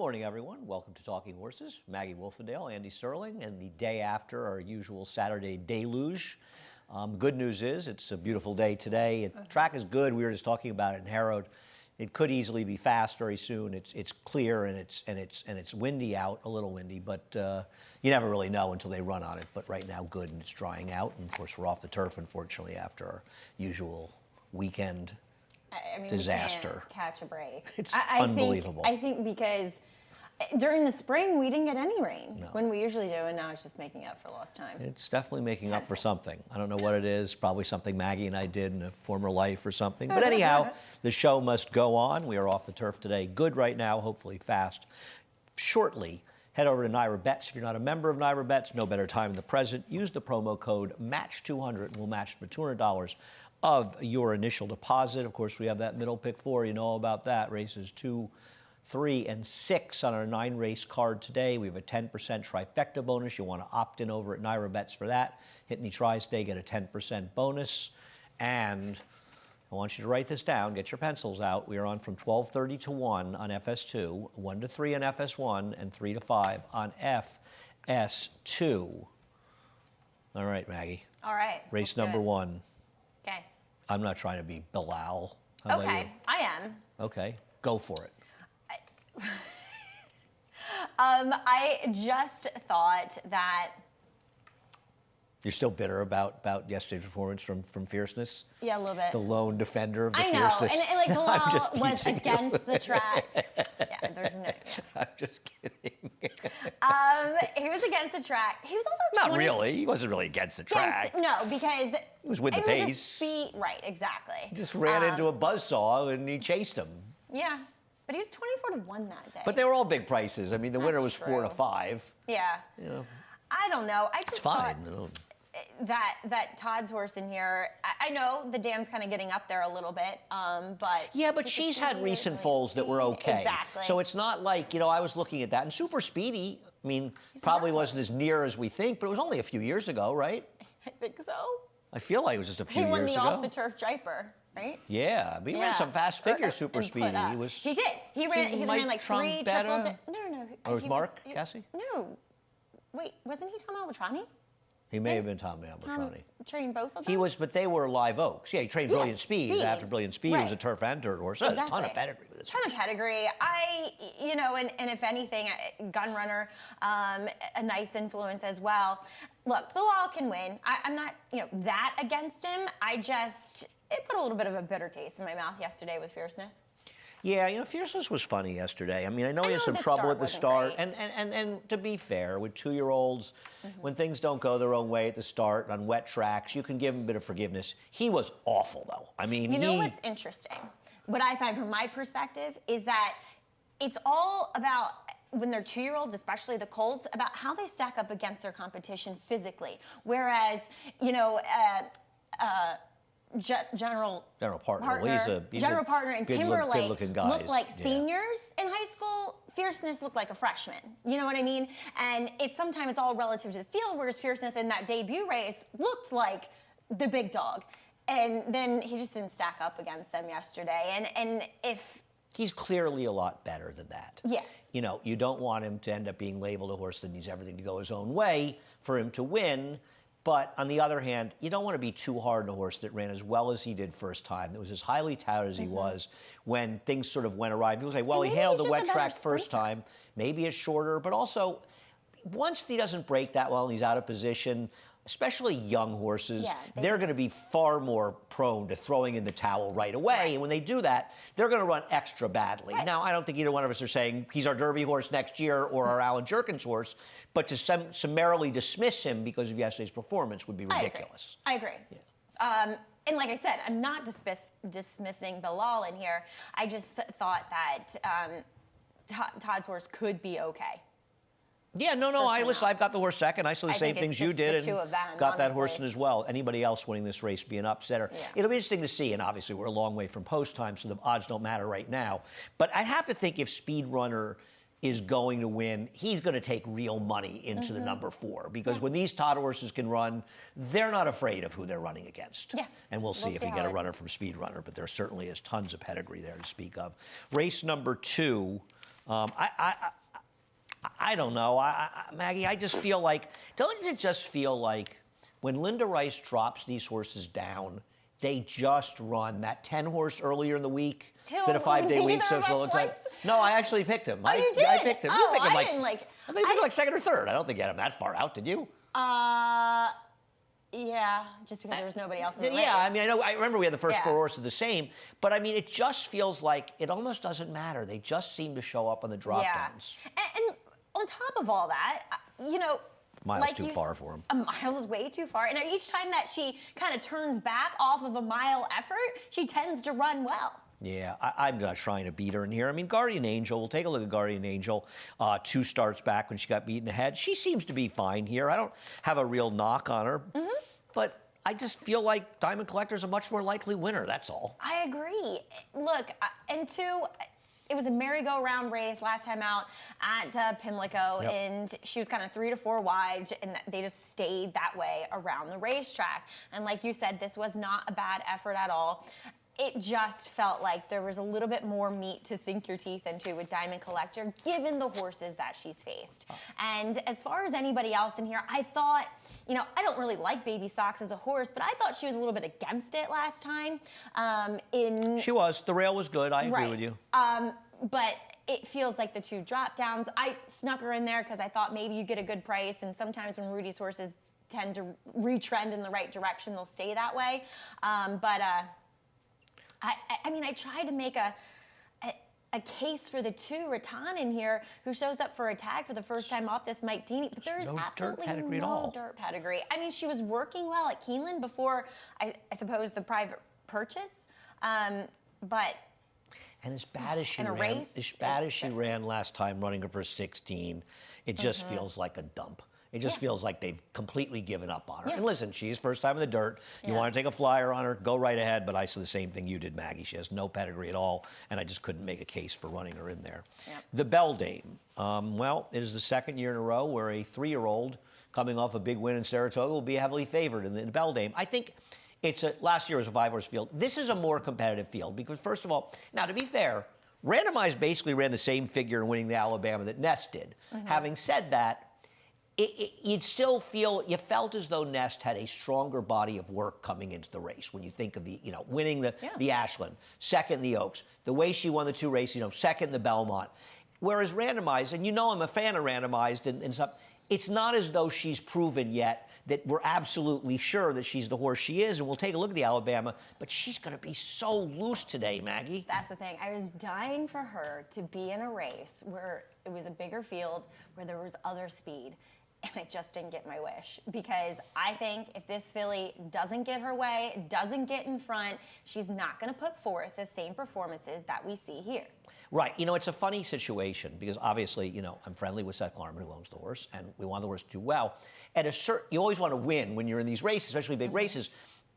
morning, everyone. Welcome to Talking Horses. Maggie Wolfendale, Andy Serling, and the day after our usual Saturday deluge. Good news is it's a beautiful day today. The track is good. We were just talking about it in Harrod. It could easily be fast very soon. It's clear and it's windy out, a little windy, but you never really know until they run on it. But right now, good, and it's drying out. And of course, we're off the turf, unfortunately, after our usual weekend disaster. We can't catch a break. It's unbelievable. I think because during the spring we didn't get any rain No. when we usually do, and now it's just making up for lost time. It's definitely making up for something. I don't know what it is. Probably something Maggie and I did in a former life or something. But anyhow, the show must go on. We are off the turf today. Good right now, hopefully fast. Shortly, head over to Naira Bets. If you're not a member of Naira Bets, no better time than the present. Use the promo code MATCH200 and we'll match for $200 of your initial deposit. Of course, we have that middle pick 4. You know all about that. Races 2, 3, and 6 on our 9-race card today. We have a 10% trifecta bonus. You want to opt in over at Naira Bets for that. Hit any tries today, get a 10% bonus. And I want you to write this down. Get your pencils out. We are on from 12:30 to 1 on FS2, 1 to 3 on FS1, and 3 to 5 on FS2. All right, Maggie. All right. Race number 1. Okay. I'm not trying to be Bilal. How about Okay, you? I am. Okay, go for it. I just thought that. You're still bitter about yesterday's performance from Fierceness? Yeah, a little bit. The lone defender of the I know, Fierceness? and like I'm Bilal just was teasing you. against the track. Yeah, there's no. Yeah. I'm just kidding. He was against the track. He was also Not really. He wasn't really against the track. No, because He was with the it was a pace. speed, right? Exactly. He just ran into a buzzsaw and he chased him. Yeah, but he was 24-1 that day. But they were all big prices. I mean, the winner was That's 4 to true. 5. Yeah. You know, I don't know. I just it's fine. thought that Todd's horse in here. I know the dam's kind of getting up there a little bit, but yeah, but Super she's had Speedy, recent really foals that were speed. okay. Exactly. So it's not like, you know, I was looking at that. And Super Speedy, I mean, He's a probably dark wasn't as near as we think, but it was only a few years ago, right? I think so. I feel like it was just a few He won years the ago. off the turf Jaipur, right? Yeah, but he ran some fast figures, Super and put Speedy. up. He did. He ran like 3 triple. No. Or was Mark Cassie? No. Wait, wasn't he Tom Albatrani? He may have been Tommy Tom Albatrani. trained both of them? He was, but they were live oaks. Yeah, he trained Brilliant Speed. Speed. After Brilliant Speed, it was a Right. turf and dirt horse. So there's a ton of pedigree with this Ton of pedigree. And if anything, gun runner, a nice influence as well. Look, Bilal can win. I'm not, that against him. It put a little bit of a bitter taste in my mouth yesterday with Fierceness. Yeah, Fierceness was funny yesterday. I mean, I know he had some the trouble start at the wasn't start. great. And to be fair, with 2-year-olds, when things don't go their own way at the start on wet tracks, you can give him a bit of forgiveness. He was awful, though. I mean, You know what's interesting? What I find from my perspective is that it's all about, when they're 2-year-olds, especially the colts, about how they stack up against their competition physically. Whereas, General Partner. Well, he's General Partner and Timberlake good-looking guys. looked like seniors in high school. Fierceness looked like a freshman. You know what I mean? And sometimes it's all relative to the field, whereas Fierceness in that debut race looked like the big dog. And then he just didn't stack up against them yesterday. And if... He's clearly a lot better than that. Yes. You don't want him to end up being labeled a horse that needs everything to go his own way for him to win. But on the other hand, you don't want to be too hard on a horse that ran as well as he did first time, that was as highly touted as he was when things sort of went awry. People say, well, he handled the wet track first time. Maybe it's shorter, but also once he doesn't break that well and he's out of position, especially young horses, they're going to be far more prone to throwing in the towel right away. Right. And when they do that, they're going to run extra badly. Right. Now, I don't think either one of us are saying he's our Derby horse next year or our Alan Jerkins horse, but to summarily dismiss him because of yesterday's performance would be ridiculous. I agree. Yeah. And like I said, I'm not dismissing Bilal in here. I just thought that Todd's horse could be okay. Yeah, no, I've got the horse second. I saw the same things you did, and got that horse in as well. Anybody else winning this race be an upsetter. Yeah. It'll be interesting to see, and obviously we're a long way from post time, so the odds don't matter right now. But I have to think if Speed Runner is going to win, he's going to take real money into the number 4, because when these Todd horses can run, they're not afraid of who they're running against. Yeah. And we'll see if we get a runner from Speed Runner, but there certainly is tons of pedigree there to speak of. Race number 2. I don't know. Maggie, I just feel like, don't it just feel like when Linda Rice drops these horses down, they just run. That 10-horse earlier in the week, it's been a 5-day week, so it's a little time. No, I actually picked him. Oh, you did? I picked him. Oh, You picked him I didn't like. I think you picked him like second or third. I don't think you had him that far out, did you? Yeah, just because there was nobody else in the race. Yeah, I mean, I remember we had the first Yeah. 4 horses the same, but I mean, it just feels like it almost doesn't matter. They just seem to show up on the drop downs. And on top of all that, you know, Mile's like too far for him. A mile is way too far. And each time that she kind of turns back off of a mile effort, she tends to run well. Yeah, I'm not trying to beat her in here. I mean, Guardian Angel, we'll take a look at Guardian Angel, 2 starts back when she got beaten ahead. She seems to be fine here. I don't have a real knock on her, but I just feel like Diamond Collector's a much more likely winner, that's all. I agree. Look, and 2, it was a merry-go-round race last time out at Pimlico, and she was kind of 3 to 4 wide, and they just stayed that way around the racetrack. And like you said, this was not a bad effort at all. It just felt like there was a little bit more meat to sink your teeth into with Diamond Collector, given the horses that she's faced. And as far as anybody else in here, I thought, you know, I don't really like Baby Socks as a horse, but I thought she was a little bit against it last time. She was. The rail was good. I agree with you. But it feels like the 2 drop downs. I snuck her in there because I thought maybe you get a good price, and sometimes when Rudy's horses tend to retrend in the right direction, they'll stay that way. I mean, I tried to make a case for the 2 Rattan in here, who shows up for a tag for the first time off this Mike Deany, but there's absolutely no dirt pedigree. I mean, she was working well at Keeneland before, I suppose, the private purchase, but. And as bad as she ran last time, running her for 16, it just feels like a dump. It just feels like they've completely given up on her. And listen, she's first time in the dirt. You want to take a flyer on her, go right ahead. But I saw the same thing you did, Maggie. She has no pedigree at all, and I just couldn't make a case for running her in there. The beldame. Well, it is the 2nd year in a row where a 3-year-old coming off a big win in Saratoga will be heavily favored in the beldame. I think last year was a 5-horse field. This is a more competitive field because, first of all, now to be fair, Randomized basically ran the same figure in winning the Alabama that Nest did. Having said that, you felt as though Nest had a stronger body of work coming into the race when you think of winning the Ashland, second the Oaks, the way she won the 2 races, second the Belmont. Whereas Randomized, and I'm a fan of Randomized and stuff, it's not as though she's proven yet that we're absolutely sure that she's the horse she is, and we'll take a look at the Alabama, but she's going to be so loose today, Maggie. That's the thing. I was dying for her to be in a race where it was a bigger field, where there was other speed. And I just didn't get my wish, because I think if this filly doesn't get her way, doesn't get in front, she's not going to put forth the same performances that we see here. Right. It's a funny situation because obviously, I'm friendly with Seth Klarman, who owns the horse, and we want the horse to do well. You always want to win when you're in these races, especially big races.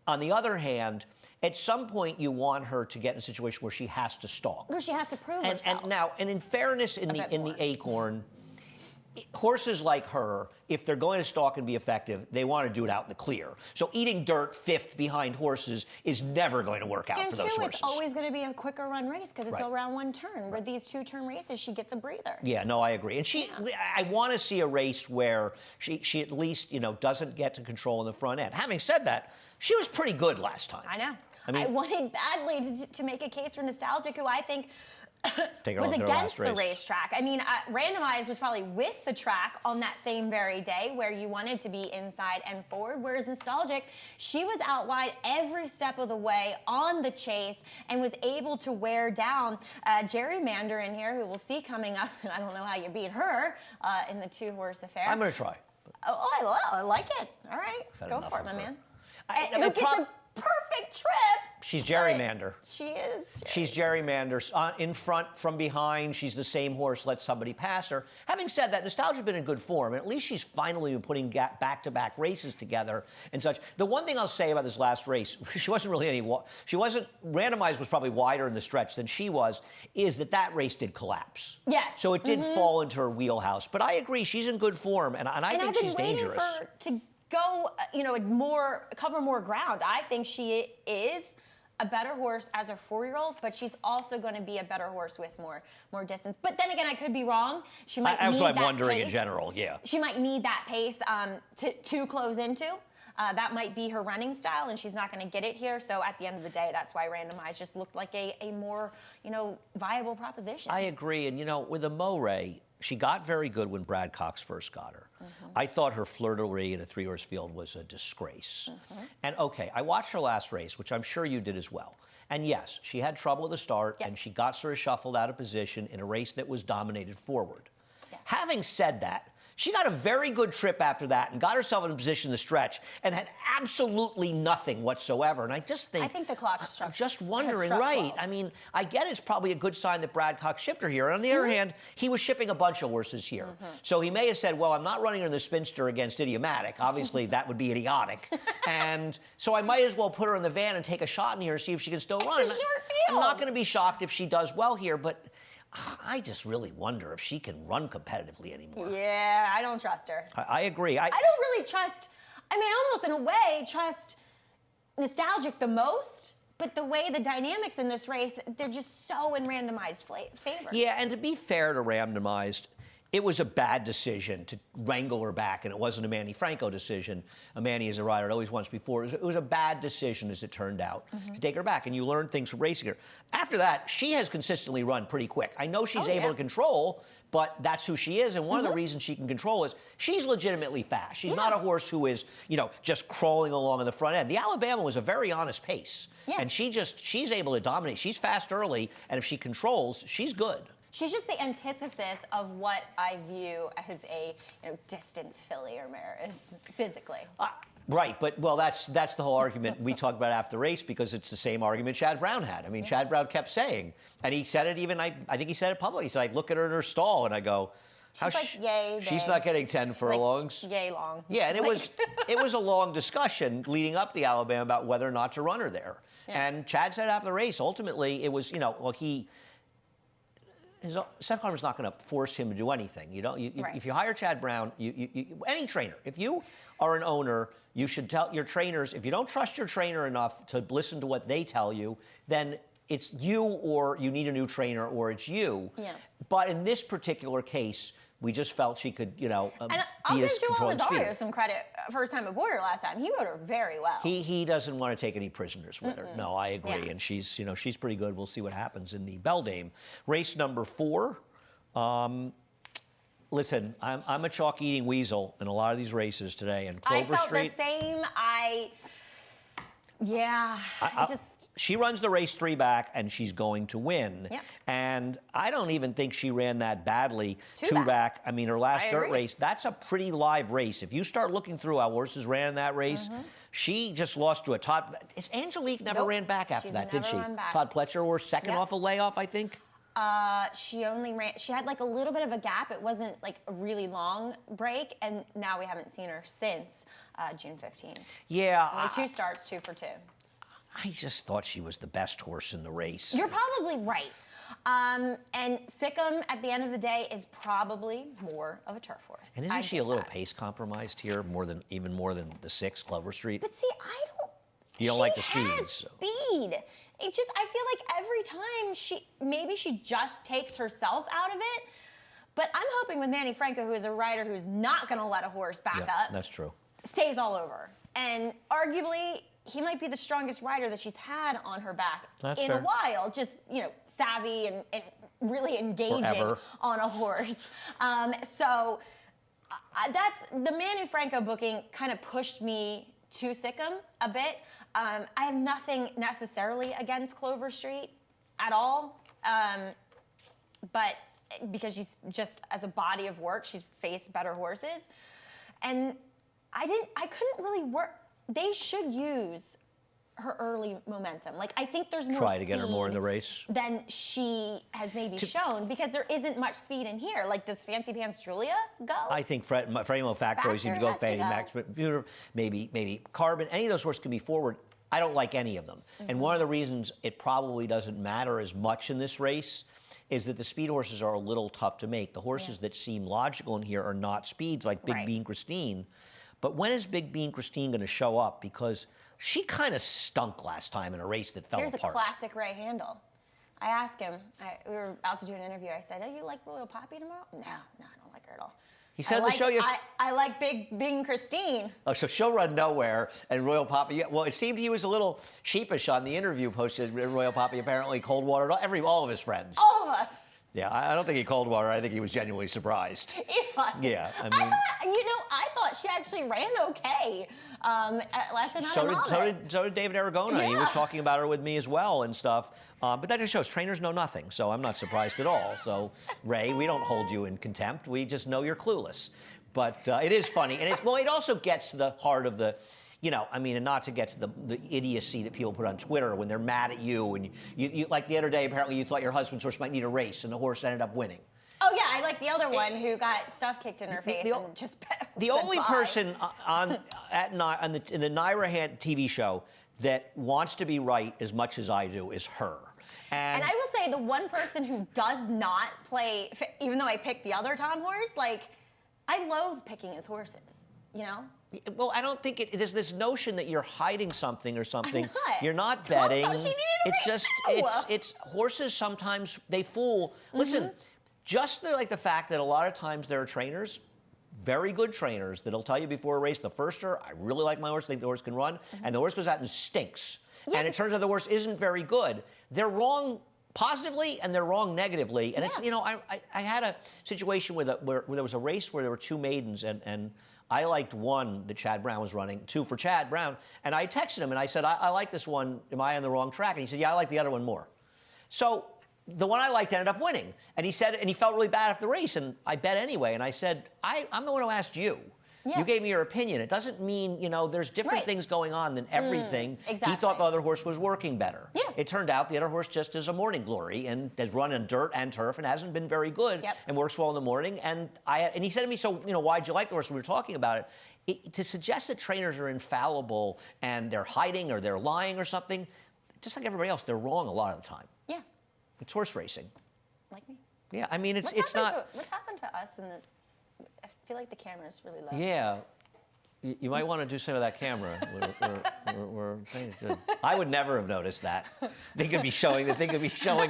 On the other hand, at some point, you want her to get in a situation where she has to stalk. Where she has to prove herself. And in fairness, in the Acorn, horses like her, if they're going to stalk and be effective, they want to do it out in the clear. So eating dirt 5th behind horses is never going to work out for those horses. It's always going to be a quicker run race because it's around 1 turn. Where these 2-turn races, she gets a breather. Yeah, no, I agree. And I want to see a race where she at least, doesn't get to control in the front end. Having said that, she was pretty good last time. I know. I wanted badly to make a case for Nostalgic, who I think was against the racetrack. I mean, Randomized was probably with the track on that same very day where you wanted to be inside and forward, whereas Nostalgic, she was out wide every step of the way on the chase and was able to wear down Gerrymander in here, who we'll see coming up. I don't know how you beat her in the 2-horse affair. I'm going to try. Oh, I like it. All right. Go for it, my man. Who gets a perfect trip. She's Gerrymander. She is. She's Gerrymander. In front, from behind, she's the same horse. Let somebody pass her. Having said that, Nostalgia's been in good form, and at least she's finally been putting back-to-back races together and such. The one thing I'll say about this last race, Randomized was probably wider in the stretch than she was, is that race did collapse. Yes. So it did fall into her wheelhouse. But I agree, she's in good form, and I think she's dangerous. And I've been waiting for her to go, cover more ground. I think she is a better horse as a 4-year-old, but she's also going to be a better horse with more distance. But then again, I could be wrong. She might That's need what I'm that wondering pace. in general, yeah. She might need that pace to close into. That might be her running style, and she's not going to get it here. So at the end of the day, that's why randomized just looked like a more, viable proposition. I agree. And, with a Moray, she got very good when Brad Cox first got her. I thought her flirtery in a 3-horse field was a disgrace. And, okay, I watched her last race, which I'm sure you did as well. And, yes, she had trouble at the start, and she got sort of shuffled out of position in a race that was dominated forward. Having said that, she got a very good trip after that and got herself in a position to stretch and had absolutely nothing whatsoever. And I just think... I think the clock struck. I'm just wondering, struck right? 12. I mean, I get it's probably a good sign that Brad Cox shipped her here. And on the other hand, he was shipping a bunch of horses here. So he may have said, well, I'm not running her in the Spinster against Idiomatic. Obviously, that would be idiotic. And so I might as well put her in the van and take a shot in here and see if she can still run. It's a short field. I'm not going to be shocked if she does well here, but... I just really wonder if she can run competitively anymore. Yeah, I don't trust her. I agree. I don't really trust, almost in a way, trust Nostalgic the most, but the way the dynamics in this race, they're just so in randomized favor. Yeah, and to be fair to randomized, it was a bad decision to wrangle her back, and it wasn't a Manny Franco decision. Manny is a rider that always wants before. It was a bad decision, as it turned out, to take her back, and you learn things from racing her. After that, she has consistently run pretty quick. I know she's able to control, but that's who she is, and one of the reasons she can control is she's legitimately fast. She's not a horse who is, just crawling along in the front end. The Alabama was a very honest pace, and she's able to dominate. She's fast early, and if she controls, she's good. She's just the antithesis of what I view as a distance filly or mare is physically. Right, but that's the whole argument we talked about after the race, because it's the same argument Chad Brown had. I mean, Chad Brown kept saying, and he said it even, I think he said it publicly. He said, I look at her in her stall and I go, she's like, yay, she's big. not getting 10 furlongs. Like, yay long. Yeah, and it was a long discussion leading up to the Alabama about whether or not to run her there. Yeah. And Chad said after the race, ultimately, it was, Seth Klarman's not going to force him to do anything. If you hire Chad Brown, any trainer, if you are an owner, you should tell your trainers, if you don't trust your trainer enough to listen to what they tell you, then it's you, or you need a new trainer, or it's you. Yeah. But in this particular case, we just felt she could, and I'll give Joel Rosario some credit. First time aboard her last time, he rode her very well. He doesn't want to take any prisoners with her. No, I agree, and she's pretty good. We'll see what happens in the beldame. Race number 4. Listen, I'm a chalk-eating weasel in a lot of these races today, and Clover Street. I felt the same. She runs the race 3 back, and she's going to win. Yep. And I don't even think she ran that badly 2 back. I mean, her last dirt race, that's a pretty live race. If you start looking through how horses ran in that race, she just lost to a Todd. Angelique never ran back after that, did she? Todd Pletcher or second off a layoff, I think. She only ran. She had like a little bit of a gap. It wasn't like a really long break, and now we haven't seen her since June 15. Yeah. Only 2 starts, 2 for 2. I just thought she was the best horse in the race. You're probably right. And Sikkim, at the end of the day, is probably more of a turf horse. And isn't she a little pace compromised here, even more than the 6, Clover Street? But see, I don't. You don't like the speed. Speed. It just, I feel like every time maybe she just takes herself out of it. But I'm hoping with Manny Franco, who is a rider who's not going to let a horse back up. That's true. Stays all over. And arguably, he might be the strongest rider that she's had on her back in a while. Just, savvy and really engaging on a horse. So that's the Manny Franco booking kind of pushed me to Sikkim a bit. I have nothing necessarily against Clover Street at all. But because she's just, as a body of work, she's faced better horses. And I couldn't really work. They should use her early momentum. Like, I think there's more Try to get her more in the race than she has maybe shown, because there isn't much speed in here. Like, does Fancy Pants Julia go? I think Freddie Mo Factory seems to go. Fanny Max, maybe Carbon. Any of those horses can be forward. I don't like any of them. And one of the reasons it probably doesn't matter as much in this race is that the speed horses are a little tough to make. The horses that seem logical in here are not speeds, like Big Bean Christine. But when is Big Bean Christine going to show up? Because she kind of stunk last time in a race that fell Here's apart. a classic Ray handle. I asked him, we were about to do an interview, I said, oh, you like Royal Poppy tomorrow? No, I don't like her at all. He said the show you. I like Bing Christine. Oh, so she'll run nowhere, and Royal Poppy. Yeah, well, it seemed he was a little sheepish on the interview posted. Royal Poppy apparently cold watered all of his friends. All of us. Yeah, I don't think he cold watered. I think he was genuinely surprised. Yeah, I mean. I thought she actually ran okay last time So did David Aragona. Yeah. He was talking about her with me as well and stuff. But that just shows trainers know nothing, so I'm not surprised at all. So, Ray, we don't hold you in contempt. We just know you're clueless. But it is funny. And it also gets to the heart of the, and not to get to the idiocy that people put on Twitter when they're mad at you. And you like the other day, apparently you thought your husband's horse might need a race, and the horse ended up winning. Oh, yeah, I like the other one who got stuff kicked in her face and just The only person in the Naira TV show that wants to be right as much as I do is her. And I will say the one person who does not play, even though I picked the other Tom horse, I loathe picking his horses, Well, I don't think there's this notion that you're hiding something or something. I'm not. You're not betting. Tom thought she needed a It's race. just it's horses sometimes they fool. Listen, just the fact that a lot of times there are trainers, very good trainers, that'll tell you before a race, the firster, I really like my horse, I think the horse can run, and the horse goes out and stinks. Yeah. And it turns out the horse isn't very good. They're wrong positively and they're wrong negatively. And it's, I had a situation where there was a race where there were two maidens and I liked one that Chad Brown was running, two for Chad Brown, and I texted him and I said, I like this one, am I on the wrong track? And he said, yeah, I like the other one more. So the one I liked ended up winning. And he said, and he felt really bad after the race, and I bet anyway. And I said, I'm the one who asked you. Yeah. You gave me your opinion. It doesn't mean, there's different things going on than everything. Exactly. He thought the other horse was working better. Yeah. It turned out the other horse just is a morning glory and has run in dirt and turf and hasn't been very good and works well in the morning. And he said to me, so, why'd you like the horse? We were talking about it. To suggest that trainers are infallible and they're hiding or they're lying or something, just like everybody else, they're wrong a lot of the time. Yeah. It's horse racing. Like me. Yeah, I mean, it's not. What's happened to us in the? I feel like the camera's really low. Yeah. You might want to do some of that camera. We're good. I would never have noticed that. They could be showing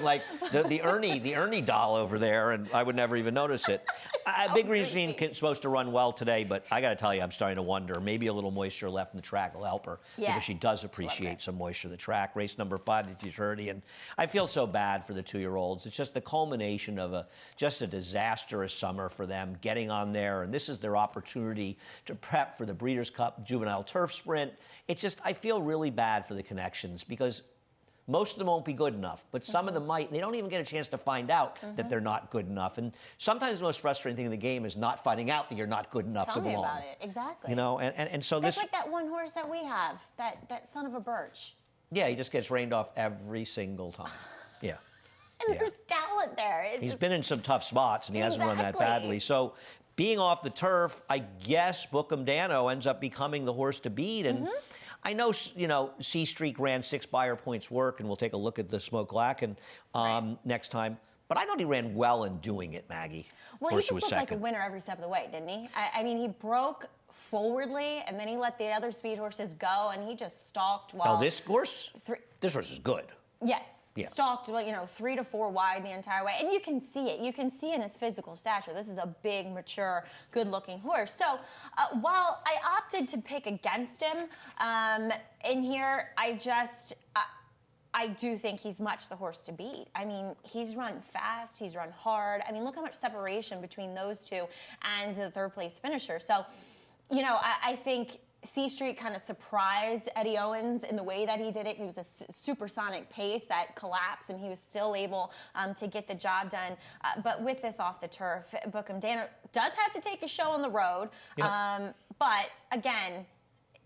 like the Ernie doll over there, and I would never even notice it. Big Green is supposed to run well today, but I got to tell you, I'm starting to wonder. Maybe a little moisture left in the track will help her because she does appreciate some moisture in the track. Race number 5, the Futurity, and I feel so bad for the 2-year-olds. It's just the culmination of just a disastrous summer for them, getting on there, and this is their opportunity to prep for the Breeders' Cup Juvenile Turf Sprint. It's just, I feel really bad for the connections because most of them won't be good enough, but some of them might, and they don't even get a chance to find out that they're not good enough. And sometimes the most frustrating thing in the game is not finding out that you're not good enough to belong. Tell me about it, exactly. And so that's like that one horse that we have, that son of a birch. Yeah, he just gets rained off every single time. Yeah. And there's talent there. He's been in some tough spots, and he hasn't run that badly. So being off the turf, I guess Bookham Dano ends up becoming the horse to beat. And I know, C Streak ran 6 Buyer Points work, and we'll take a look at the Smoke Lacken next time. But I thought he ran well in doing it, Maggie. Well, he just looked like a winner every step of the way, didn't he? I mean, he broke forwardly, and then he let the other speed horses go, and he just stalked while... Now, this horse? This horse is good. Yes. Yeah. Stalked, 3 to 4 wide the entire way. And you can see it. You can see in his physical stature. This is a big, mature, good-looking horse. So while I opted to pick against him in here, I do think he's much the horse to beat. I mean, he's run fast. He's run hard. I mean, look how much separation between those two and the third-place finisher. So, I think... C Street kind of surprised Eddie Owens in the way that he did it. It was a supersonic pace that collapsed, and he was still able to get the job done. But with this off the turf, Bookham Dano does have to take a show on the road. Yep. But again,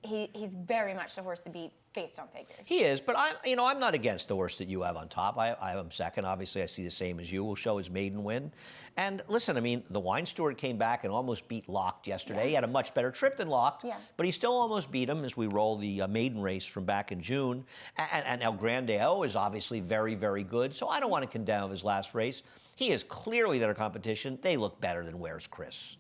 he's very much the horse to beat based on figures. He is, but I'm not against the horse that you have on top. I have him second. Obviously, I see the same as you. We'll show his maiden win. And listen, I mean, the Wine Steward came back and almost beat Locked yesterday. Yeah. He had a much better trip than Locked, but he still almost beat him as we roll the maiden race from back in June. And El Grandeo is obviously very, very good, so I don't want to condemn his last race. He is clearly their competition. They look better than Where's Chris.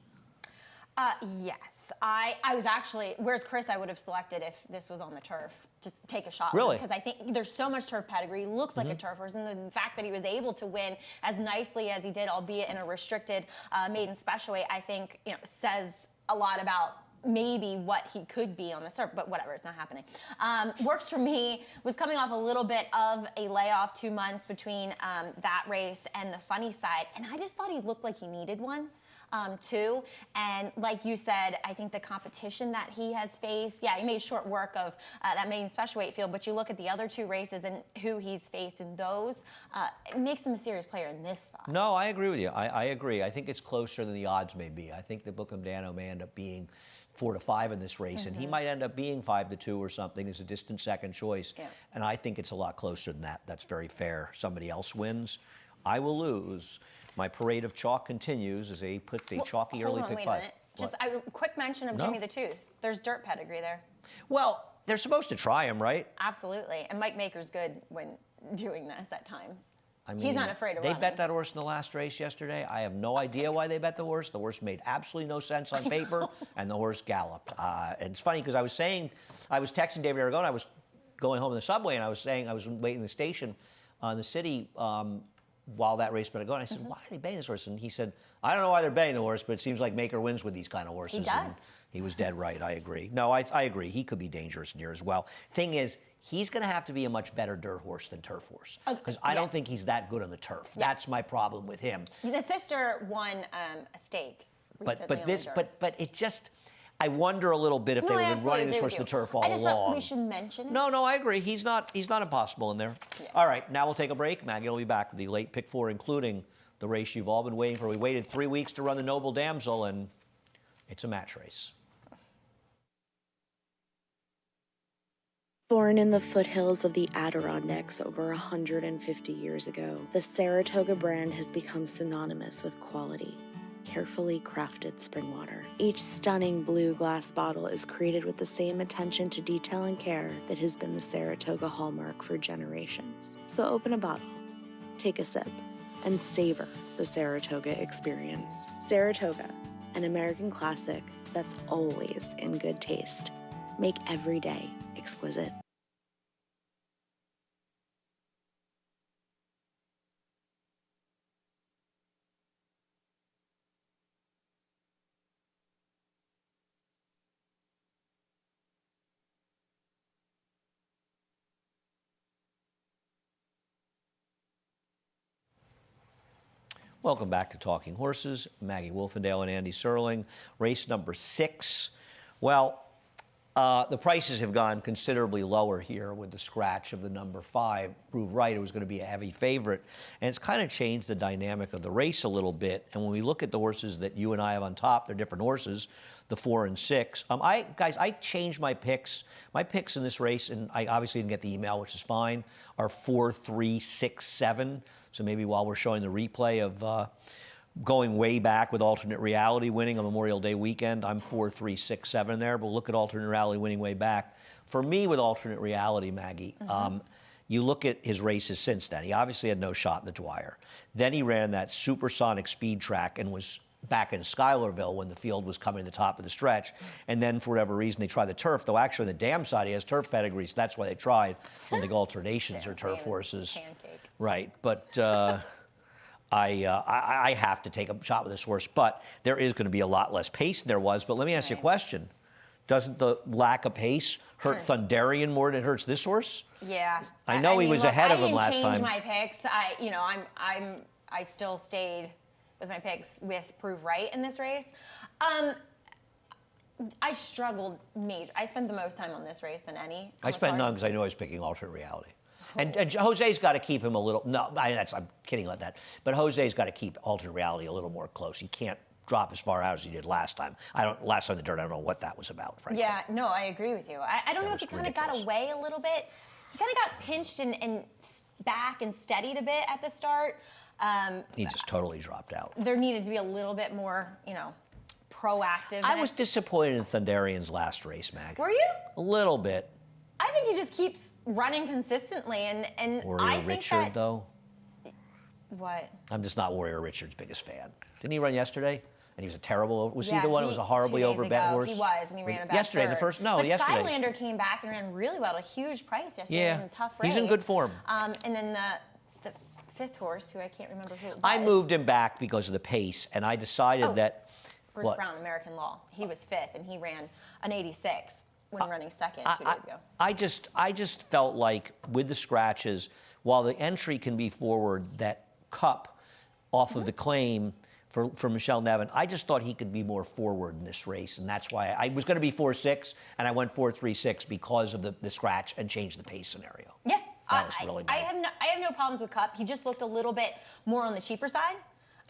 Yes. I was actually, whereas Chris, I would have selected if this was on the turf. Just take a shot. Really? Because I think there's so much turf pedigree. He looks like a turf horse. And the fact that he was able to win as nicely as he did, albeit in a restricted maiden special weight, I think, says a lot about maybe what he could be on the turf, but whatever, it's not happening. Works for me, was coming off a little bit of a layoff, 2 months between that race and the funny side, and I just thought he looked like he needed one. Too. And like you said, I think the competition that he has faced, yeah, he made short work of that main special weight field, but you look at the other 2 races and who he's faced in those, it makes him a serious player in this spot. No, I agree with you. I agree. I think it's closer than the odds may be. I think that Bookham Dano may end up being 4-5 in this race, and he might end up being 5-2 or something as a distant second choice. Yeah. And I think it's a lot closer than that. That's very fair. Somebody else wins, I will lose. My parade of chalk continues as they put the chalky early pick 5. Wait a minute. Just a quick mention of Jimmy the Tooth. There's dirt pedigree there. Well, they're supposed to try him, right? Absolutely. And Mike Maker's good when doing this at times. I mean, he's not afraid of They running. bet that horse in the last race yesterday. I have no idea why they bet the horse. The horse made absolutely no sense on paper, and the horse galloped. And it's funny because I was texting David Aragona. I was going home in the subway, and I was saying I was waiting in the station in the city while that race was going. I said, why are they betting this horse? And he said, I don't know why they're betting the horse, but it seems like Maker wins with these kind of horses. He does. And he was dead right. I agree. No, I agree. He could be dangerous near as well. Thing is, he's going to have to be a much better dirt horse than turf horse because I don't think he's that good on the turf. Yeah. That's my problem with him. The sister won a stake recently. But it just. I wonder a little bit if they would have been running this horse the turf all along. I just thought we should mention it. No, I agree. He's not impossible in there. Yeah. All right, now we'll take a break. Maggie will be back with the late pick 4, including the race you've all been waiting for. We waited 3 weeks to run the Noble Damsel, and it's a match race. Born in the foothills of the Adirondacks over 150 years ago, the Saratoga brand has become synonymous with quality. Carefully crafted spring water. Each stunning blue glass bottle is created with the same attention to detail and care that has been the Saratoga hallmark for generations. So open a bottle, take a sip, and savor the Saratoga experience. Saratoga, an American classic that's always in good taste. Make every day exquisite. Welcome back to Talking Horses. Maggie Wolfendale and Andy Serling. Race number 6. Well, the prices have gone considerably lower here with the scratch of the number 5. Prove Right, it was going to be a heavy favorite. And it's kind of changed the dynamic of the race a little bit. And when we look at the horses that you and I have on top, they're different horses, the 4 and 6. I changed my picks. My picks in this race, and I obviously didn't get the email, which is fine, are 4, 3, 6, 7. So maybe while we're showing the replay of going way back with alternate reality winning on Memorial Day weekend, I'm 4, 3, 6, 7 there. But look at alternate reality winning way back. For me, with alternate reality, Maggie, you look at his races since then. He obviously had no shot in the Dwyer. Then he ran that supersonic speed track and was back in Schuylerville when the field was coming to the top of the stretch. And then, for whatever reason, they tried the turf, though actually on the dam side, he has turf pedigree, so that's why they tried. I think alternations are turf horses. Pancake. Right, but I have to take a shot with this horse, but there is going to be a lot less pace than there was. But let me ask you a question. Doesn't the lack of pace hurt Thunderian more than it hurts this horse? Yeah. I know he was ahead of him last time. I didn't change my picks. I still stayed with my picks with Prove Right in this race. I struggled major. I spent the most time on this race than any. I spent none because I knew I was picking alternate reality. And Jose's got to keep him a little. No, I'm kidding about that. But Jose's got to keep alternate reality a little more close. He can't drop as far out as he did last time. Last time in the dirt, I don't know what that was about, frankly. Yeah, no, I agree with you. I don't know if he kind of got away a little bit. He kind of got pinched and back and steadied a bit at the start. He just totally dropped out. There needed to be a little bit more, proactive. I was disappointed in Thunderian's last race, Mag. Were you? A little bit. I think he just keeps running consistently, and Warrior I think Richard, that, though. What? I'm just not Warrior Richard's biggest fan. Didn't he run yesterday? and he was a terrible. Was he Yeah, the one who was a horribly 2 days overbet ago, horse? He was, and he ran a bad yesterday. third. The first, no, but yesterday. Skylander came back and ran really well, at a huge price yesterday. Yeah, in a tough race. he's in good form. And then the fifth horse, who I can't remember who it was. I moved him back because of the pace, and I decided that. Bruce Brown, American Law. He was fifth, and he ran an 86 when running second 2 days ago. I just felt like with the scratches, while the entry can be forward, that Cup off of the claim for Michelle Nevin, I just thought he could be more forward in this race, and that's why I was going to be 4-6, and I went 4-3-6 because of the scratch and changed the pace scenario. Yeah, That was really I have no problems with Cup. He just looked a little bit more on the cheaper side.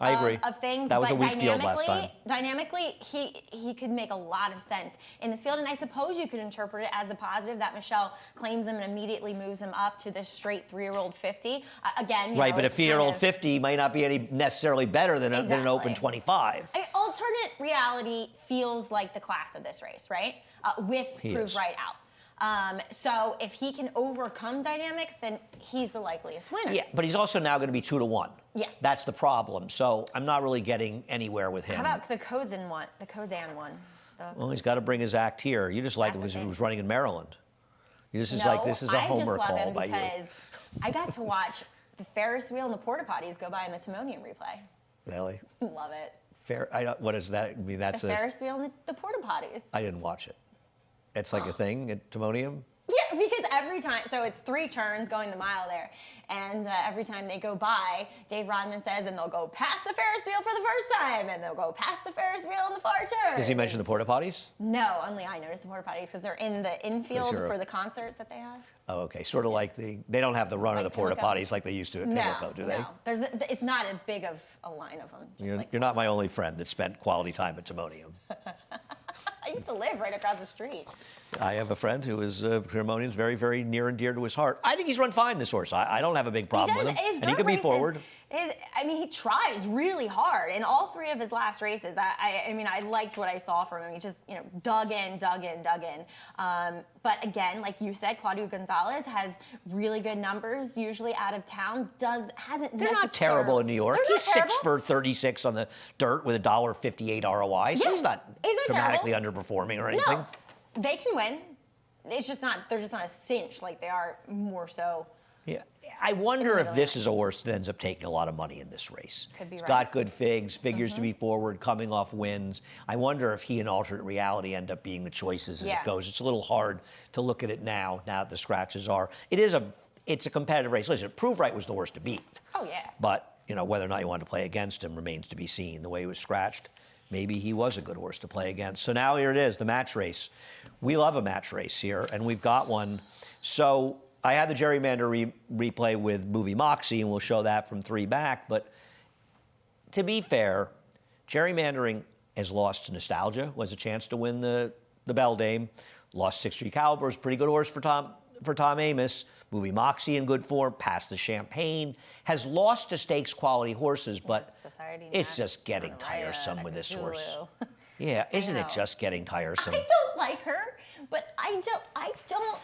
I agree. Of things, That was but a weak field last time. Dynamically, he could make a lot of sense in this field, and I suppose you could interpret it as a positive that Michelle claims him and immediately moves him up to this straight 3-year-old 50. Again, Right, but a it's 3-year-old 50 might not be any necessarily better than an open 25. I mean, alternate reality feels like the class of this race, right? With Prove Right out. So if he can overcome dynamics, then he's the likeliest winner. Yeah, but he's also now going to be 2-1. Yeah. That's the problem. So I'm not really getting anywhere with him. How about the Kozan one? The Kozan one. Well, he's got to bring his act here. You just like it because he was running in Maryland. This is like this is a homer call by you. I just love him because I got to watch the Ferris wheel and the porta potties go by in the Timonium replay. Really? Love it. What is that? I mean, that's the Ferris wheel and the porta potties. I didn't watch it. It's like a thing at Timonium? Yeah, because every time, so it's 3 turns going the mile there, and every time they go by, Dave Rodman says, and they'll go past the Ferris wheel for the first time, and they'll go past the Ferris wheel in the far turn. Does he mention the porta potties? No, only I noticed the porta potties because they're in the infield for the concerts that they have. Oh, okay. Sort of like they don't have the run of the porta potties like they used to at Pimlico, do they? No, it's not as big of a line of them. You're not my only friend that spent quality time at Timonium. I used to live right across the street. I have a friend who is Timonium's very, very near and dear to his heart. I think he's run fine, this horse. I don't have a big problem with him. And he can be forward. He tries really hard in all 3 of his last races. I liked what I saw from him. He just, dug in. But again, like you said, Claudio Gonzalez has really good numbers, usually out of town. They're not terrible in New York. He's 6 for 36 on the dirt with a $1.58 ROI. So he's not dramatically underperforming or anything. No, they can win. It's just not. They're just not a cinch like they are more so. Yeah, I wonder if this is a horse that ends up taking a lot of money in this race. Could be He's right. got good figures to be forward, coming off wins. I wonder if he and alternate reality end up being the choices as it goes. It's a little hard to look at it now that the scratches are. It's a competitive race. Listen, Prove Right was the horse to beat. Oh yeah. But whether or not you want to play against him remains to be seen. The way he was scratched, maybe he was a good horse to play against. So now here it is, the match race. We love a match race here, and we've got one. So I had the gerrymander replay with Movie Moxie, and we'll show that from 3 back. But to be fair, gerrymandering has lost to nostalgia, was a chance to win the beldame. Lost 6-3 Calibers, pretty good horse for Tom Amos. Movie Moxie in good form, passed the Champagne. Has lost to stakes quality horses, but it's just getting tiresome with this horse. Yeah, isn't it just getting tiresome? I don't like her, but I don't.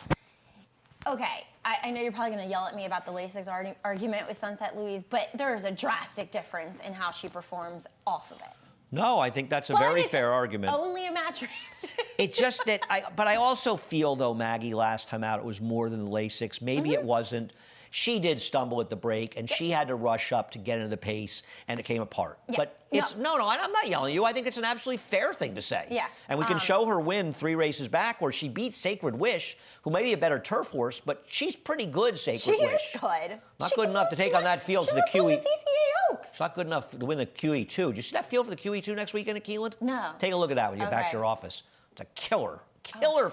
Okay, I know you're probably going to yell at me about the Lasix argument with Sunset Louise, but there is a drastic difference in how she performs off of it. No, I think that's a very fair argument. Only a match race. It's just that but I also feel, though, Maggie, last time out, it was more than the Lasix. Maybe it wasn't. She did stumble at the break, and she had to rush up to get into the pace, and it came apart. Yeah. But it's no, I'm not yelling at you. I think it's an absolutely fair thing to say. Yeah. And we can show her win 3 races back where she beat Sacred Wish, who may be a better turf horse, but she's pretty good, Sacred Wish. She is good. Not good enough to take on that field for the QE. CCA Oaks. It's not good enough to win the QE2. Do you see that field for the QE2 next weekend at Keeneland? No. Take a look at that when you get back to your office. It's a killer.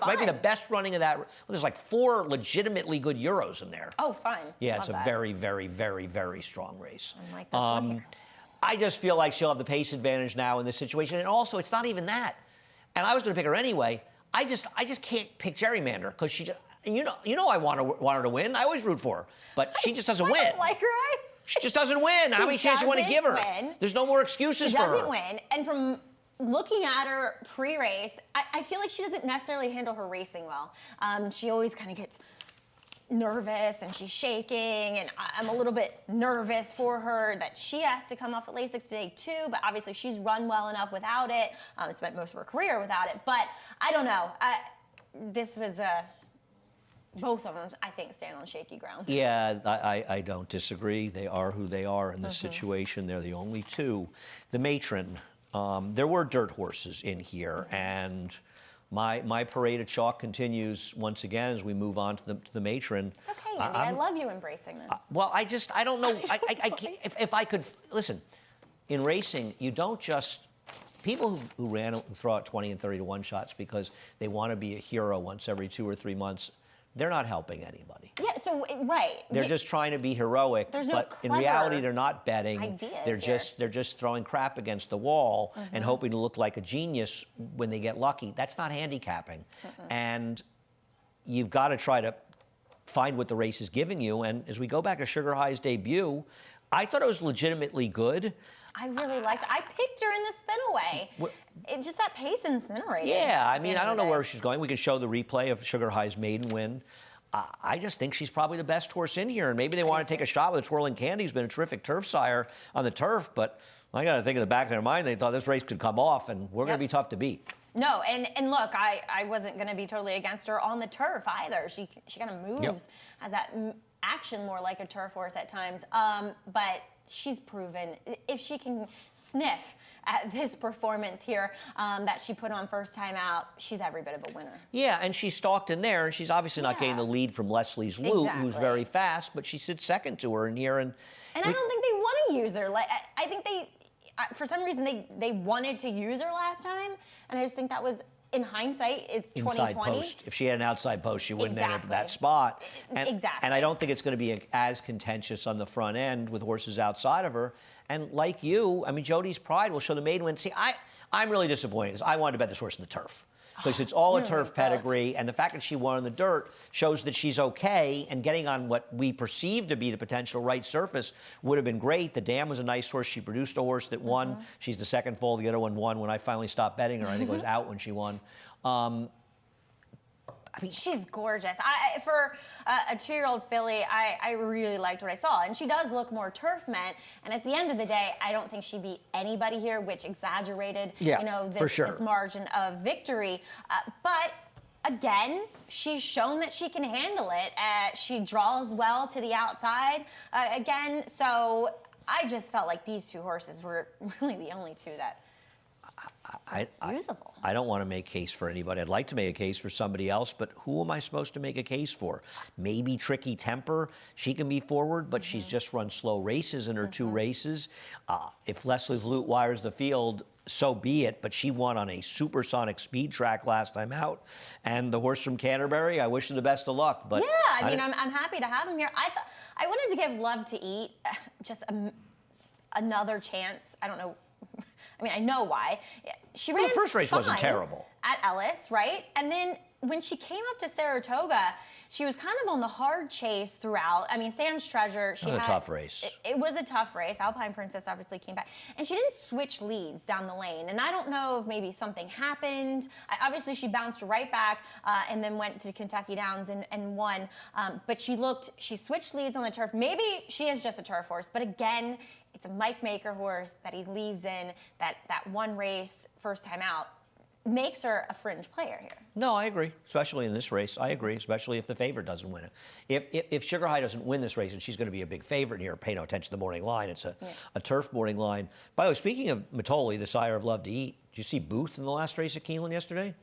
Might be the best running of that. Well, there's like 4 legitimately good Euros in there. Oh, fun. Yeah, it's a very, very, very, very strong race. I like this one here. I just feel like she'll have the pace advantage now in this situation. And also, it's not even that. And I was going to pick her anyway. I just can't pick gerrymander because she just, and I want her to win. I always root for her, but she just doesn't win. I don't like her. She just doesn't win. How many chances you want to give her? Win. There's no more excuses for her. She doesn't win. And from looking at her pre-race, I feel like she doesn't necessarily handle her racing well. She always kind of gets nervous and she's shaking, and I'm a little bit nervous for her that she has to come off the Lasix today too, but obviously she's run well enough without it, spent most of her career without it, but I don't know. This was both of them, I think, stand on shaky ground. Yeah, I don't disagree. They are who they are in this situation. They're the only two. The matron, there were dirt horses in here, and my parade of chalk continues once again as we move on to the matron. It's okay, Andy. I love you embracing this. Well, I don't know. I can't, if I could, listen, in racing, you don't just, people who throw out 20 and 30 to 1 shots because they want to be a hero once every 2 or 3 months, they're not helping anybody. Yeah, so, right. They're just trying to be heroic, There's no but in reality, they're not betting. Ideas They're just throwing crap against the wall and hoping to look like a genius when they get lucky. That's not handicapping. And you've got to try to find what the race is giving you. And as we go back to Sugar High's debut, I thought it was legitimately good. I really liked it. I picked her in the spin-away. It just that pace incinerated. Yeah, I mean, I don't know where she's going. We can show the replay of Sugar High's maiden win. I just think she's probably the best horse in here, and maybe they want to take a shot with a Twirling Candy, who's been a terrific turf sire on the turf, but I got to think in the back of their mind, they thought this race could come off, and we're going to be tough to beat. No, and look, I wasn't going to be totally against her on the turf either. She kind of moves, has that action more like a turf horse at times, but she's proven if she can sniff at this performance here that she put on first time out, she's every bit of a winner. Yeah, and she stalked in there, and she's obviously not getting the lead from Leslie's Loot, who's very fast, but she sits second to her in here. And I don't think they want to use her. Like I think they, for some reason, they wanted to use her last time, and I just think that was, in hindsight, it's 2020. Post. If she had an outside post, she wouldn't end up at that spot. And I don't think it's going to be as contentious on the front end with horses outside of her. And like you, I mean, Jody's Pride will show the maiden win. See, I'm really disappointed because I wanted to bet this horse in the turf. Because it's all a turf pedigree, and the fact that she won in the dirt shows that she's okay, and getting on what we perceive to be the potential right surface would have been great. The Dam was a nice horse. She produced a horse that won. She's the second foal. The other one won when I finally stopped betting her. I think it was out when she won. I mean, she's gorgeous. For a 2-year-old filly, I really liked what I saw. And she does look more turf meant. And at the end of the day, I don't think she beat anybody here, which exaggerated, this margin of victory. But again, she's shown that she can handle it. She draws well to the outside again. So I just felt like these two horses were really the only two that usable. I don't want to make a case for anybody. I'd like to make a case for somebody else, but who am I supposed to make a case for? Maybe Tricky Temper. She can be forward, but she's just run slow races in her 2 races. If Leslie's Loot wires the field, so be it, but she won on a supersonic speed track last time out. And the horse from Canterbury, I wish her the best of luck. But yeah, I mean, I'm happy to have him here. I wanted to give Love to Eat just another chance. I don't know. I mean, I know why. She ran the first race wasn't fine terrible at Ellis, right? And then when she came up to Saratoga, she was kind of on the hard chase throughout. I mean, Sam's Treasure, she had a tough race. It was a tough race. Alpine Princess obviously came back, and she didn't switch leads down the lane. And I don't know if maybe something happened. Obviously, she bounced right back and then went to Kentucky Downs and won. But she switched leads on the turf. Maybe she is just a turf horse, but again, it's a Mike Maker horse that he leaves in that one race first time out makes her a fringe player here. No, I agree, especially in this race. I agree, especially if the favorite doesn't win it. If Sugar High doesn't win this race, and she's going to be a big favorite here, pay no attention to the morning line. It's a turf morning line. By the way, speaking of Matoli, the sire of Love to Eat, did you see Booth in the last race at Keeneland yesterday?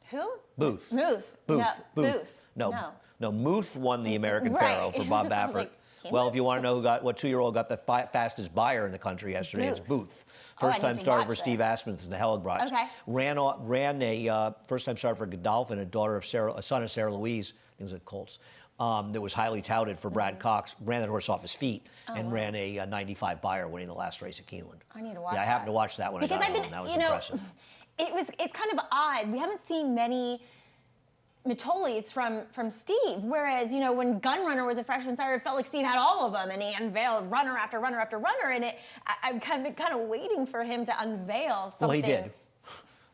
Who? Booth. Muth. Booth. No, Booth. No, Muth won the American Pharaoh for Bob Baffert. Like, well, if you want to know what 2-year-old got the fastest buyer in the country yesterday, it's Booth. First-time starter for Steve Asmuth in the Hellenbroch. Okay. Ran a first-time starter for Godolphin, a son of Sarah Louise, I think it was at Colts, that was highly touted for Brad Cox, ran that horse off his feet, and ran a 95 buyer winning the last race at Keeneland. I need to watch that. I happened to watch that when because I got home. That was impressive. It's kind of odd. We haven't seen many Matolis from Steve, whereas, when Gunrunner was a freshman starter, it felt like Steve had all of them, and he unveiled runner after runner after runner, and I'm kind of waiting for him to unveil something. Well, he did.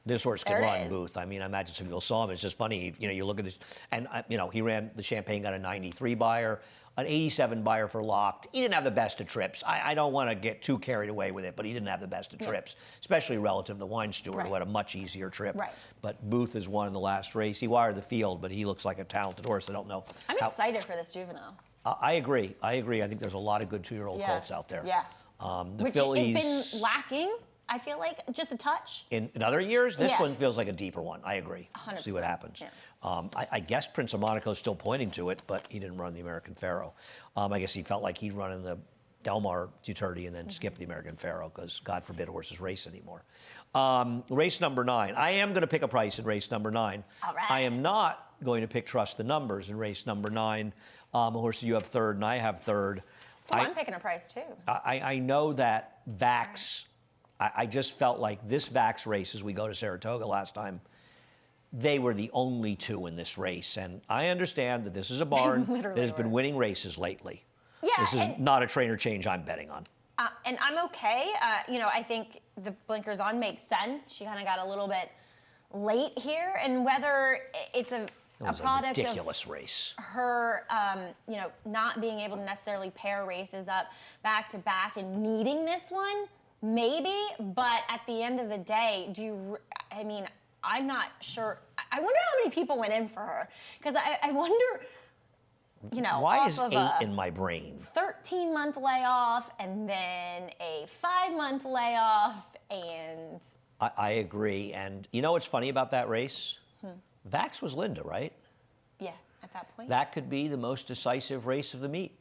This horse can There it run, is. Booth. I mean, I imagine some people saw him. It's just funny. You know, you look at this, and you know, he ran the Champagne, got a 93 buyer, an 87 buyer for Locked. He didn't have the best of trips. I don't want to get too carried away with it, but he didn't have the best of trips, especially relative to the Wine Steward, who had a much easier trip. Right. But Booth has won in the last race. He wired the field, but he looks like a talented horse. I don't know. I'm excited for this juvenile. I agree. I agree. I think there's a lot of good 2-year-old colts out there. Yeah. The Which fillies. it's been lacking, I feel like, just a touch. In other years, this Yeah. one feels like a deeper one. I agree. 100%. See what happens. Yeah. I guess Prince of Monaco is still pointing to it, but he didn't run the American Pharaoh. I guess he felt like he'd run in the Del Mar Futurity and then skip the American Pharaoh because, God forbid, horses race anymore. Race number 9. I am going to pick a price in race number 9. All right. I am not going to pick Trust the Numbers in race number 9. A horse that you have third and I have third. Oh, I'm picking a price, too. I know that Vax, I just felt like this Vax race, as we go to Saratoga last time, they were the only 2 in this race. And I understand that this is a barn that has been winning races lately. Yeah, This is not a trainer change I'm betting on. And I'm okay. You know, I think the blinkers on makes sense. She kind of got a little bit late here. And whether it's a It was a product ridiculous of race. her, you know, not being able to necessarily pair races up back to back and needing this one, maybe. But at the end of the day, I mean, I'm not sure. I wonder how many people went in for her. Because I wonder, you know, Why off is of 8 in my brain? 13-month layoff and then a 5-month layoff and... I agree. And you know what's funny about that race? Vax was Linda, right? Yeah, at that point. That could be the most decisive race of the meet.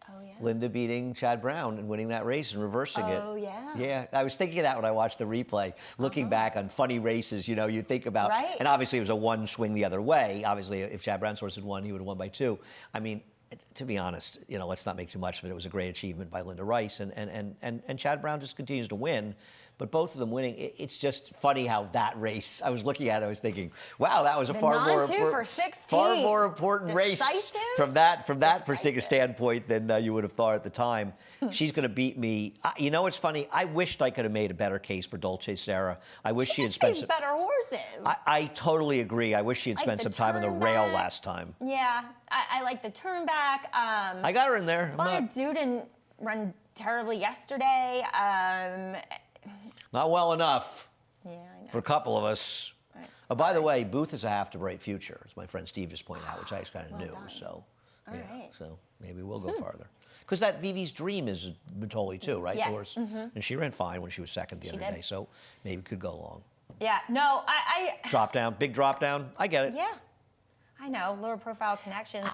Oh, yeah. Linda beating Chad Brown and winning that race and reversing it. Oh, yeah. Yeah, I was thinking of that when I watched the replay, looking back on funny races, you know, you think about, Right. and obviously it was a one swing the other way. Obviously, if Chad Brown's horse had won, he would have won by 2. I mean, to be honest, you know, let's not make too much of it. It was a great achievement by Linda Rice, and Chad Brown just continues to win. But both of them winning, it's just funny how that race, I was looking at it, I was thinking, wow, that was a The far more 9-2 for 16. far more important race Decisive? from that particular Decisive. standpoint than you would have thought at the time. She's going to beat me. You know what's funny? I wished I could have made a better case for Dolce Sarah. I wish she had spent These some. better horses. I totally agree. I wish she had Like spent the some time on the turn rail back. last time. Yeah, I like the turn back. I got her in there. I'm Bonnet didn't run terribly yesterday. not well enough Yeah, I know. for a couple of us. Right. Oh, by the way, Booth is a half to bright future, as my friend Steve just pointed out, which I actually kind of knew. done. So, All yeah. right. So maybe we'll go farther. Because that Vivi's Dream is Bertoli too, right? Yes. The horse. And she ran fine when she was second the She other did. day, so maybe it could go long. Yeah, no, I Drop down, big drop down. I get it. yeah. I know, lower profile connections.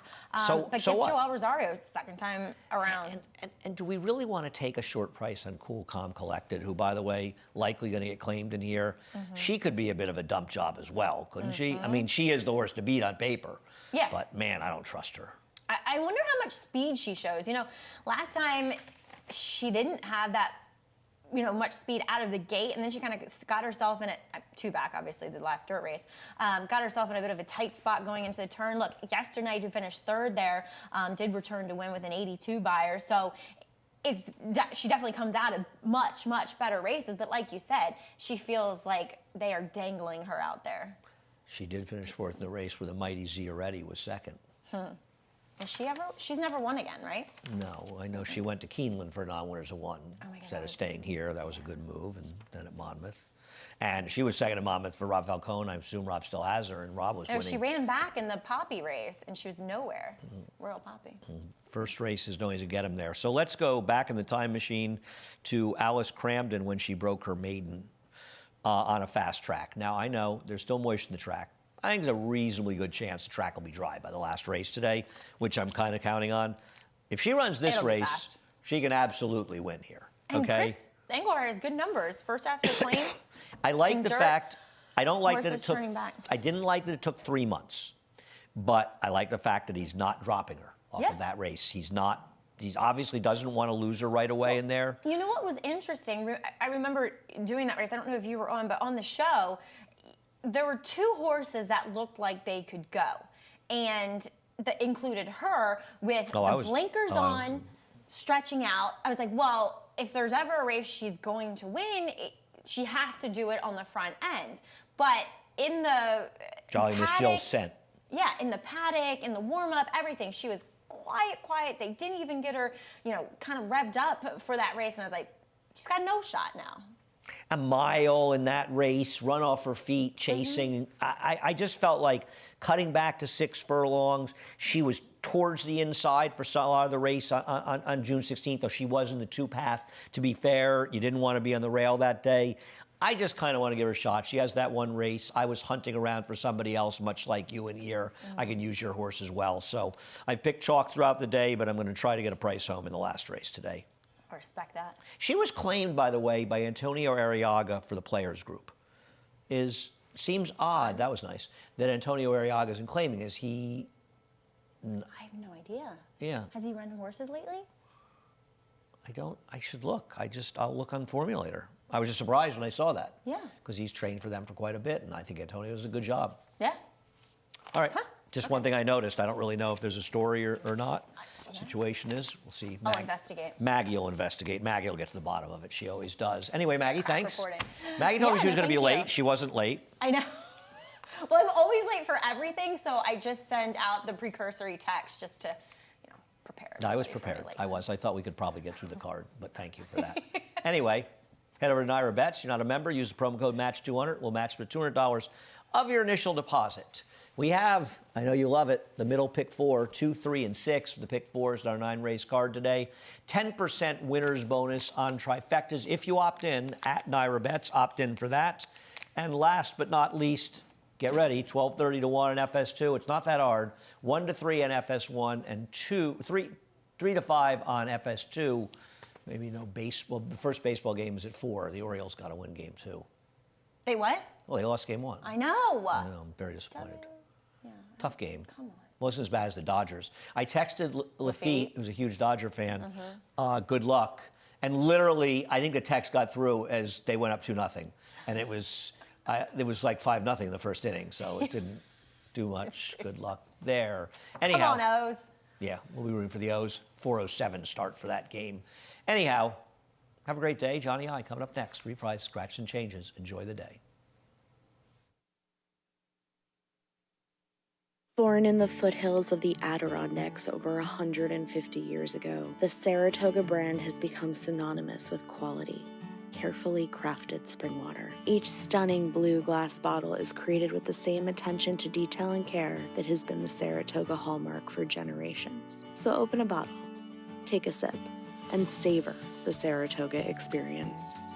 so but so gets what? Joel Rosario second time around. And do we really want to take a short price on Cool Calm Collected, who, by the way, likely going to get claimed in here? She could be a bit of a dump job as well, couldn't she? I mean, she is the horse to beat on paper. Yeah. But man, I don't trust her. I wonder how much speed she shows. You know, last time she didn't have that, you know, much speed out of the gate, and then she kind of got herself in a 2 back, obviously, the last dirt race. Got herself in a bit of a tight spot going into the turn. Look, yesterday, who finished third there, did return to win with an 82 buyer. So she definitely comes out of much, much better races. But like you said, she feels like they are dangling her out there. She did finish fourth in the race where the mighty Zioretti was second. Is she ever? She's never won again, right? No, I know she went to Keeneland for non-winners of 1 my God, instead that of was- staying here. That was a good move, and then at Monmouth. And she was second at Monmouth for Rob Falcone. I assume Rob still has her, and Rob was No, winning. she ran back in the Poppy race, and she was nowhere. Royal Poppy. First race is knowing to get him there. So let's go back in the time machine to Alice Cramden when she broke her maiden on a fast track. Now, I know there's still moisture in the track. I think there's a reasonably good chance the track will be dry by the last race today, which I'm kind of counting on. If she runs this It'll be race, fast. she can absolutely win here. And Okay? Chris Engelhard has good numbers. First after the claim. I like in the dirt, fact, I don't like that it horses took, turning back. I didn't like that it took 3 months, but I like the fact that he's not dropping her off Yeah. of that race. He obviously doesn't want to lose her right away in there. You know what was interesting? I remember doing that race. I don't know if you were on, but on the show, there were 2 horses that looked like they could go. And that included her with the blinkers on, stretching out. I was like, well, if there's ever a race she's going to win, she has to do it on the front end. But in the Jolly Miss paddock- Jill's scent. Yeah, in the paddock, in the warm-up, everything. She was quiet. They didn't even get her, kind of revved up for that race. And I was like, she's got no shot now. A mile in that race, run off her feet, chasing. I just felt like cutting back to 6 furlongs. She was towards the inside for a lot of the race on June 16th, though she was in the 2 path. To be fair, you didn't want to be on the rail that day. I just kind of want to give her a shot. She has that one race. I was hunting around for somebody else, much like you in here. I can use your horse as well. So I've picked chalk throughout the day, but I'm going to try to get a price home in the last race today. I respect that. She was claimed, by the way, by Antonio Arriaga for the Players Group. Seems odd, that was nice, that Antonio Arriaga isn't claiming. Is he? I have no idea. Yeah. Has he run horses lately? I should look. I'll look on Formulator. I was just surprised when I saw that. Yeah. Because he's trained for them for quite a bit, and I think Antonio does a good job. Yeah. All right. Just one thing I noticed. I don't really know if there's a story or not. Situation is, we'll see. I'll investigate. Maggie will investigate. Maggie will get to the bottom of it. She always does. Anyway, Maggie, thanks. Reporting. Maggie told me she was going to be thank late. you. She wasn't late. I know. Well, I'm always late for everything, so I just send out the precursory text just to, prepare. I was everybody for prepared. the late I ones. was. I thought we could probably get through the card, but thank you for that. Anyway, head over to Naira Bets. You're not a member. Use the promo code MATCH200. We'll match the $200 of your initial deposit. We have, I know you love it, the middle pick 4, 2, 3, and 6 for the pick 4s in our 9-race card today. 10% winner's bonus on trifectas if you opt in at Naira Bets. Opt in for that. And last but not least, get ready, 12:30 to 1 in FS2. It's not that hard. 1 to 3 on FS1 and 3 to 5 on FS2. Maybe no baseball. The first baseball game is at 4. The Orioles got to win game 2. They what? Well, they lost game 1. I know. I know, I'm very disappointed. Yeah. Tough game. Come on. Wasn't as bad as the Dodgers. I texted Lafitte, who's a huge Dodger fan, good luck. And literally, I think the text got through as they went up 2-0. And it was like 5-0 in the first inning, so it didn't do much. Good luck there. Anyhow. Come on, O's. Yeah, we'll be rooting for the O's. 4:07 start for that game. Anyhow, have a great day. Johnny I coming up next. Reprise, scratch, and changes. Enjoy the day. Born in the foothills of the Adirondacks over 150 years ago, the Saratoga brand has become synonymous with quality. Carefully crafted spring water. Each stunning blue glass bottle is created with the same attention to detail and care that has been the Saratoga hallmark for generations. So open a bottle, take a sip, and savor the Saratoga experience.